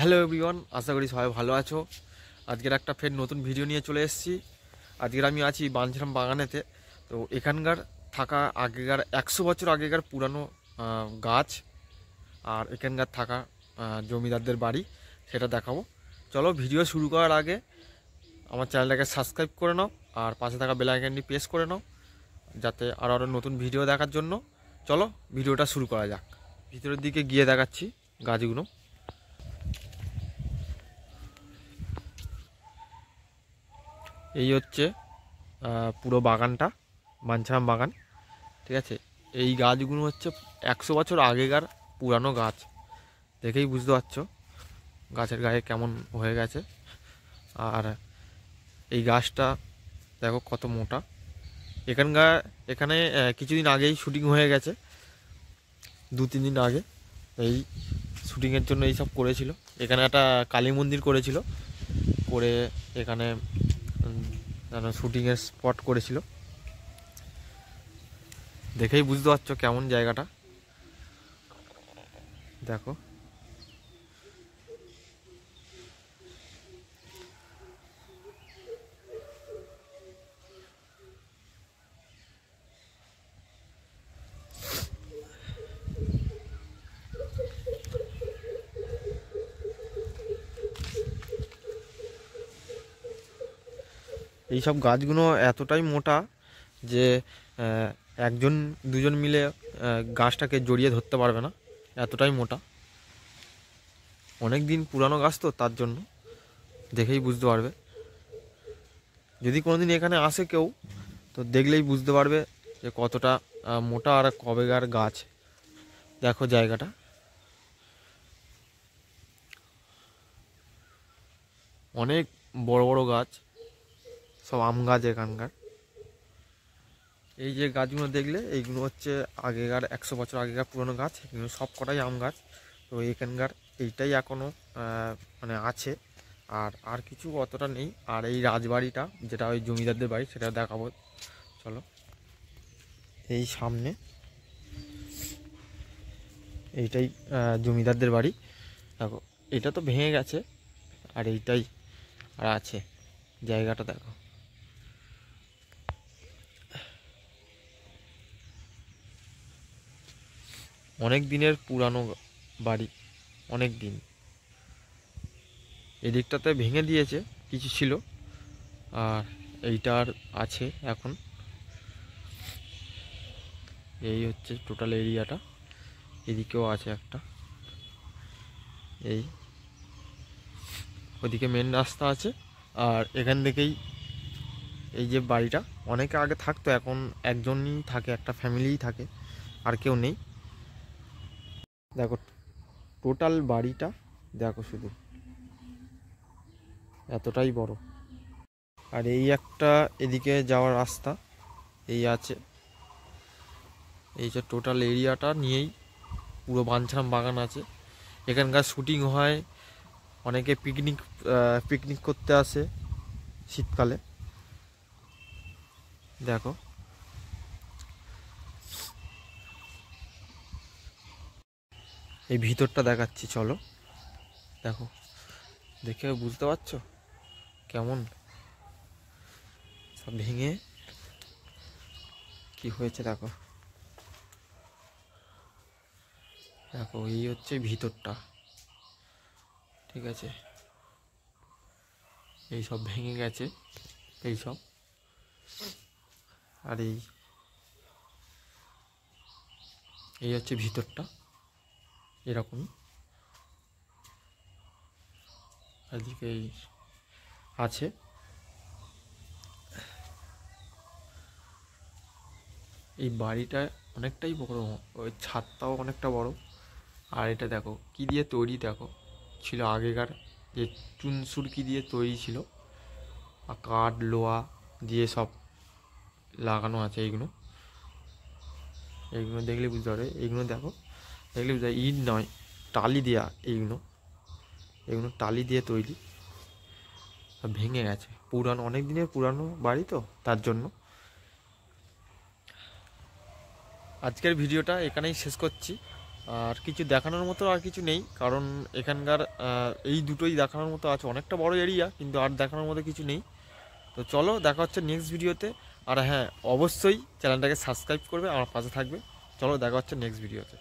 Hello everyone, আশা করি সবাই ভালো আছো। আজকের একটা ফের নতুন ভিডিও নিয়ে চলে এসেছি। আজকের আমি আছি বাঞ্ছারাম বাগানেতে। তো এখানকার থাকা আগেকার 100 বছর আগেকার পুরানো গাছ আর এখানকার থাকা জমিদারদের বাড়ি, সেটা দেখাবো। চলো, ভিডিও শুরু করার আগে আমার চ্যানেলটাকে সাবস্ক্রাইব করে নাও আর পাশে থাকা বেল আইকনটি প্রেস করে নাও, যাতে আরও নতুন ভিডিও দেখার জন্য। চলো ভিডিওটা শুরু করা যাক। ভিতরের দিকে গিয়ে দেখাচ্ছি গাছগুলো। এই হচ্ছে পুরো বাগানটা, বাঞ্ছারাম বাগান। ঠিক আছে, এই গাছগুলো হচ্ছে 100 বছর আগেকার পুরানো গাছ। দেখেই বুঝতে পারছো গাছের গায়ে কেমন হয়ে গেছে। আর এই গাছটা দেখো কত মোটা। এখানে কিছুদিন আগেই শুটিং হয়ে গেছে, 2-3 দিন আগে। এই শুটিংয়ের জন্য এই সব করেছিল। এখানে একটা কালী মন্দির করেছিল, করে এখানে শুটিংয়ের স্পট করেছিল। দেখেই বুঝতে পারছো কেমন জায়গাটা। দেখো এইসব গাছগুলো এতটাই মোটা যে একজন দুজন মিলে গাছটাকে জড়িয়ে ধরতে পারবে না, এতটাই মোটা। অনেক দিন পুরানো গাছ তো, তার জন্য দেখেই বুঝতে পারবে। যদি কোনোদিন এখানে আসে কেউ, তো দেখলেই বুঝতে পারবে যে কতটা মোটা আর কবেকার গাছ। দেখো জায়গাটা, অনেক বড় বড় গাছ, সব আম গাছ এখানকার। এই যে গাছগুলো দেখলে, এইগুলো হচ্ছে আগেকার 100 বছর আগেকার পুরনো গাছ। এগুলো সব কটাই আম গাছ। তো এখানকার এইটাই এখনও মানে আছে, আর কিছু অতটা নেই। আর এই রাজবাড়িটা, যেটা ওই জমিদারদের বাড়ি, সেটা দেখাবো। চলো, এই সামনে এইটাই জমিদারদের বাড়ি। দেখো, এটা তো ভেঙে গেছে, আর এইটাই আর আছে। জায়গাটা দেখো, অনেক দিনের পুরানো বাড়ি, অনেক দিন। এদিকটাতে ভেঙে দিয়েছে, কিছু ছিল, আর এইটার আছে এখন। এই হচ্ছে টোটাল এরিয়াটা। এদিকেও আছে একটা, এই ওদিকে মেন রাস্তা আছে। আর এখান থেকেই এই যে বাড়িটা, অনেকে আগে থাকতো, এখন একজনই থাকে, একটা ফ্যামিলিই থাকে, আর কেউ নেই। দেখো টোটাল বাড়িটা, দেখো শুধু, এতটাই বড়। আর এই একটা এদিকে যাওয়ার রাস্তা এই আছে। এই যে টোটাল এরিয়াটা নিয়েই পুরো বাঞ্ছারাম বাগান আছে। এখানকার শুটিং হয়, অনেকে পিকনিক করতে আসে শীতকালে। দেখো এই ভিতরটা দেখাচ্ছি, চলো। দেখো, দেখে বুঝতে পারছো কেমন সব ভেঙে কি হয়েছে। দেখো দেখো, এই হচ্ছে ভিতরটা। ঠিক আছে, এই সব ভেঙে গেছে, এই সব। আর এই হচ্ছে ভিতরটা, এরকমই। এদিকে এই আছে। এই বাড়িটা অনেকটাই বড়, ওই ছাদটাও অনেকটা বড়। আর এটা দেখো কি দিয়ে তৈরি, দেখো ছিল আগেকার, যে চুনসুরকি দিয়ে তৈরি ছিল, আর কাঠ লোহা দিয়ে সব লাগানো আছে। এইগুলো এইগুলো দেখলে বুঝতে পারবে। এইগুলো দেখো, দেখলে বুঝতে পারবে ইট নয়, টালি দেওয়া। এগুলো টালি দিয়ে তৈরি, ভেঙে গেছে। পুরানো, অনেক দিনের পুরানো বাড়ি তো, তার জন্য। আজকের ভিডিওটা এখানেই শেষ করছি। আর কিছু দেখানোর মতো আর কিছু নেই, কারণ এখানকার এই দুটোই দেখানোর মতো আছে। অনেকটা বড় এরিয়া, কিন্তু আর দেখানোর মতো কিছু নেই। তো চলো, দেখা হচ্ছে নেক্সট ভিডিওতে। আর হ্যাঁ, অবশ্যই চ্যানেলটাকে সাবস্ক্রাইব করবে, আমার পাশে থাকবে। চলো, দেখা হচ্ছে নেক্সট ভিডিওতে।